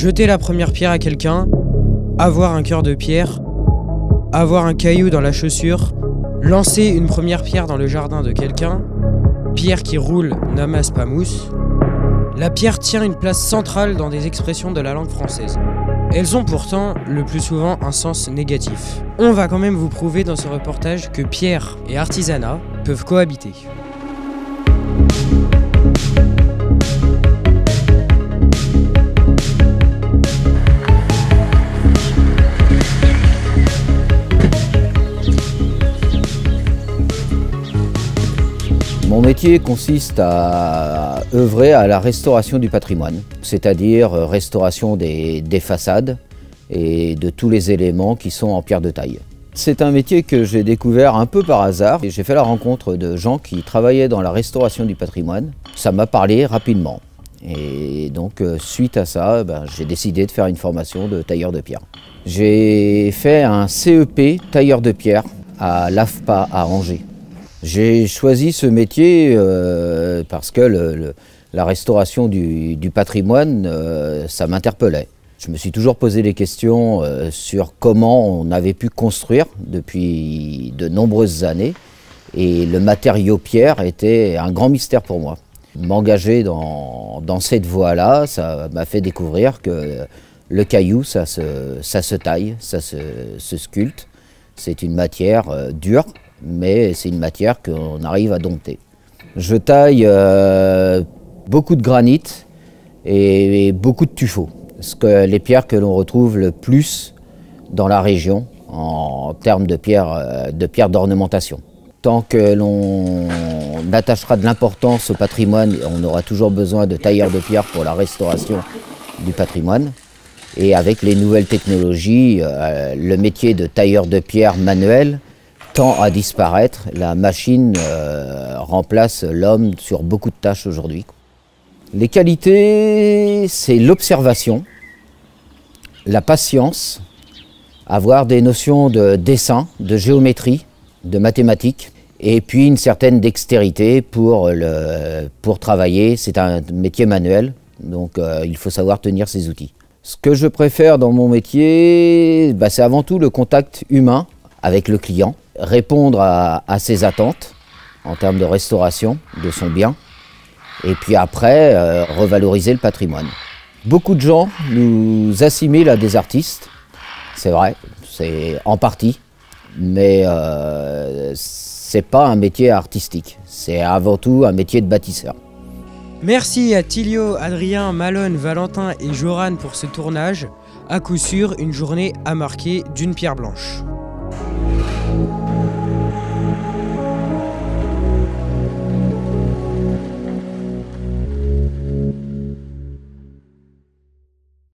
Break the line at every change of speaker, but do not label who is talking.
jeter la première pierre à quelqu'un, avoir un cœur de pierre, avoir un caillou dans la chaussure, lancer une première pierre dans le jardin de quelqu'un, pierre qui roule n'amasse pas mousse. La pierre tient une place centrale dans des expressions de la langue française. Elles ont pourtant le plus souvent un sens négatif. On va quand même vous prouver dans ce reportage que pierre et artisanat peuvent cohabiter.
Mon métier consiste à œuvrer à la restauration du patrimoine, c'est-à-dire restauration des façades et de tous les éléments qui sont en pierre de taille. C'est un métier que j'ai découvert un peu par hasard. J'ai fait la rencontre de gens qui travaillaient dans la restauration du patrimoine. Ça m'a parlé rapidement. Et donc, suite à ça, j'ai décidé de faire une formation de tailleur de pierre. J'ai fait un CEP tailleur de pierre à l'AFPA à Angers. J'ai choisi ce métier parce que la restauration du patrimoine, ça m'interpellait. Je me suis toujours posé des questions sur comment on avait pu construire depuis de nombreuses années. Et le matériau pierre était un grand mystère pour moi. M'engager dans cette voie-là, ça m'a fait découvrir que le caillou, ça se taille, ça se sculpte. C'est une matière dure, mais c'est une matière qu'on arrive à dompter. Je taille beaucoup de granit et beaucoup de tuffeau, les pierres que l'on retrouve le plus dans la région en termes de pierres d'ornementation. Tant que l'on attachera de l'importance au patrimoine, on aura toujours besoin de tailleurs de pierre pour la restauration du patrimoine. Et avec les nouvelles technologies, le métier de tailleur de pierre manuel tend à disparaître. La machine remplace l'homme sur beaucoup de tâches aujourd'hui. Les qualités, c'est l'observation, la patience, avoir des notions de dessin, de géométrie, de mathématiques, et puis une certaine dextérité pour travailler. C'est un métier manuel, donc il faut savoir tenir ses outils. Ce que je préfère dans mon métier, c'est avant tout le contact humain avec le client, répondre à ses attentes en termes de restauration de son bien, et puis après, revaloriser le patrimoine. Beaucoup de gens nous assimilent à des artistes, c'est vrai, c'est en partie, mais c'est pas un métier artistique, c'est avant tout un métier de bâtisseur.
Merci à Tilio, Adrien, Malone, Valentin et Joran pour ce tournage. À coup sûr, une journée à marquer d'une pierre blanche.